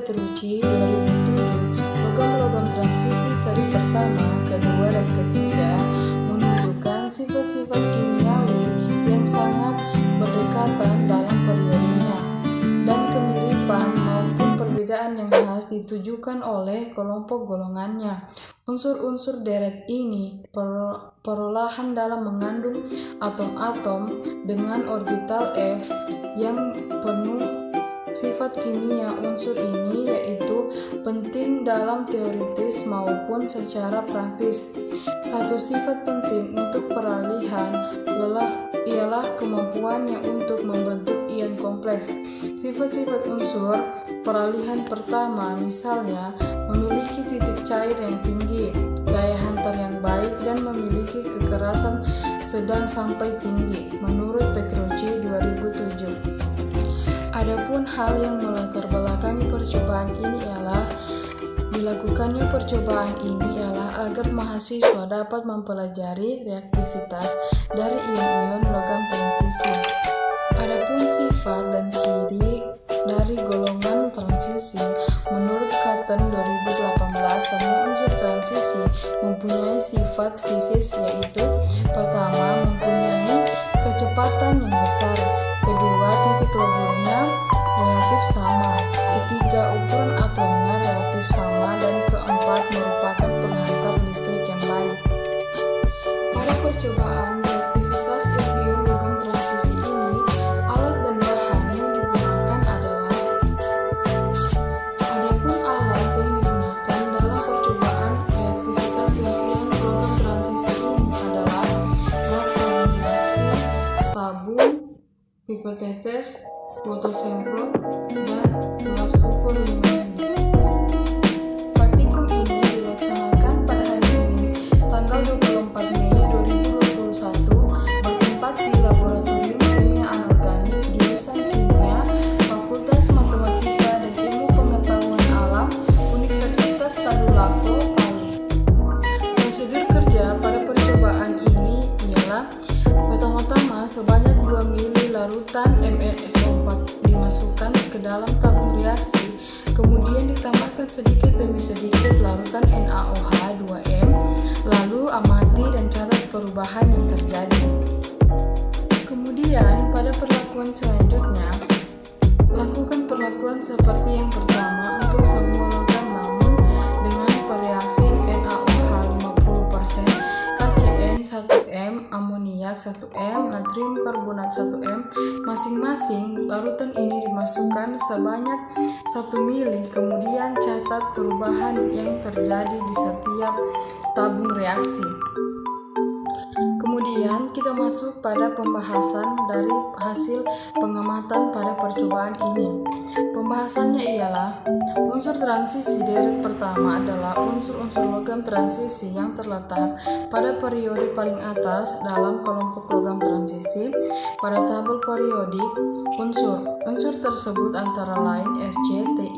Petrucci 2007, logam-logam transisi seri pertama, kedua, dan ketiga menunjukkan sifat-sifat kimiawi yang sangat berdekatan dalam periodenya, dan kemiripan maupun perbedaan yang khas ditujukan oleh kelompok golongannya. Unsur-unsur deret ini perlahan dalam mengandung atom-atom dengan orbital F yang penuh sifat kimia. Unsur ini yaitu penting dalam teoritis maupun secara praktis. Satu sifat penting untuk peralihan ialah kemampuannya untuk membentuk ion kompleks. Sifat-sifat unsur peralihan pertama misalnya memiliki titik cair yang tinggi, daya hantar yang baik, dan memiliki kekerasan sedang sampai tinggi, menurut Petrucci 2007. Adapun hal yang melatar belakangi percobaan ini ialah dilakukannya percobaan ini ialah agar mahasiswa dapat mempelajari reaktivitas dari ion-ion logam transisi. Adapun sifat dan ciri dari golongan transisi, menurut Cotton 2018, semua unsur transisi mempunyai sifat fisis, yaitu pertama, mempunyai kecepatan yang besar, kedua, titik leburnya relatif sama, ketiga, ukuran atomnya relatif sama, dan keempat, merupakan penghantar listrik yang baik. Pada percobaan reaktivitas ion logam transisi ini, alat dan bahan yang digunakan adalah adapun alat yang digunakan dalam percobaan reaktivitas ion logam transisi ini adalah rak reaksi, tabung, pipet tetes, botol semprot, dan gelas ukur lumayan. Praktikum ini dilaksanakan pada hari Senin, tanggal 24 Mei 2021, bertempat di Laboratorium Kimia Anorganik jurusan Kimia, Fakultas Matematika dan Ilmu Pengetahuan Alam, Universitas Tadulako, Palu. Prosedur kerja pada percobaan ini ialah pertama-tama sebanyak 2 mili larutan MnSO4 dimasukkan ke dalam tabung reaksi, kemudian ditambahkan sedikit demi sedikit larutan NaOH 2M, lalu amati dan catat perubahan yang terjadi. Kemudian pada perlakuan selanjutnya, lakukan perlakuan seperti yang pertama untuk semua logam, namun dengan pereaksi NaOH 50%, KCN 1M, amoniak 1M, natrium karbonat 1M, masing-masing larutan ini dimasukkan sebanyak 1 mili, kemudian catat perubahan yang terjadi di setiap tabung reaksi. Kemudian kita masuk pada pembahasan dari hasil pengamatan pada percobaan ini. Pembahasannya ialah unsur transisi deret pertama adalah unsur-unsur logam transisi yang terletak pada periode paling atas dalam kelompok logam transisi pada tabel periodik. Unsur tersebut antara lain Sc, Ti,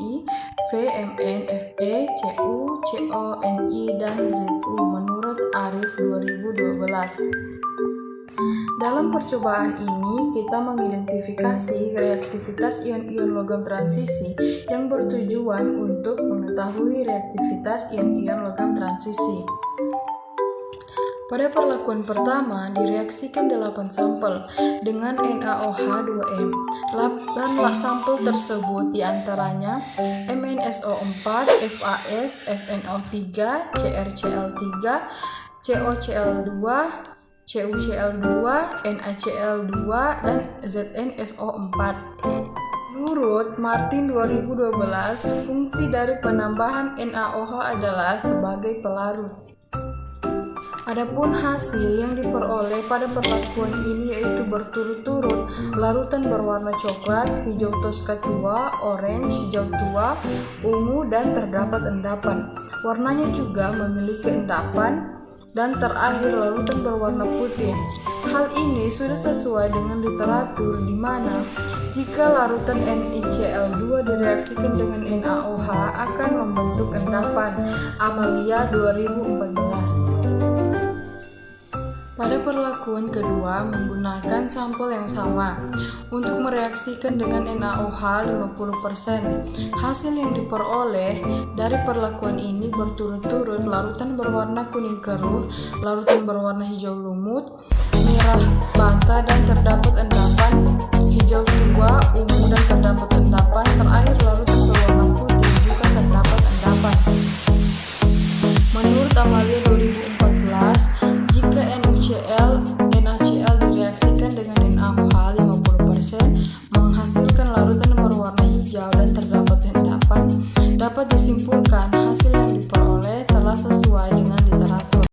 V, Mn, Fe, Cu, Co, Ni, dan Zu menurut Arif 2012. Dalam percobaan ini, kita mengidentifikasi reaktivitas ion-ion logam transisi yang bertujuan untuk mengetahui reaktivitas ion-ion logam transisi. Pada perlakuan pertama, direaksikan 8 sampel dengan NaOH 2M. 8 sampel tersebut diantaranya MnSO4, FAS, FNO3, CrCl3, COCl2, CuCl2, NaCl2, dan ZnSO4. Menurut Martin 2012, fungsi dari penambahan NaOH adalah sebagai pelarut. Adapun hasil yang diperoleh pada perlakuan ini yaitu berturut-turut larutan berwarna coklat, hijau toska tua, orange, hijau tua, ungu, dan terdapat endapan. Warnanya juga memiliki endapan, dan terakhir larutan berwarna putih. Hal ini sudah sesuai dengan literatur di mana jika larutan NiCl2 direaksikan dengan NaOH akan membentuk endapan. Amalia 2014. Pada perlakuan kedua, menggunakan sampel yang sama untuk mereaksikan dengan NaOH 50%. Hasil yang diperoleh dari perlakuan ini berturut-turut larutan berwarna kuning keruh, larutan berwarna hijau lumut, merah bata dan terdapat endapan, hijau tua, ungu dan terdapat endapan, terakhir larutan berwarna putih juga terdapat endapan. Menurut Amalia 2014, jika NaCl direaksikan dengan NaOH 50% menghasilkan larutan berwarna hijau dan terdapat endapan, dapat disimpulkan hasil yang diperoleh telah sesuai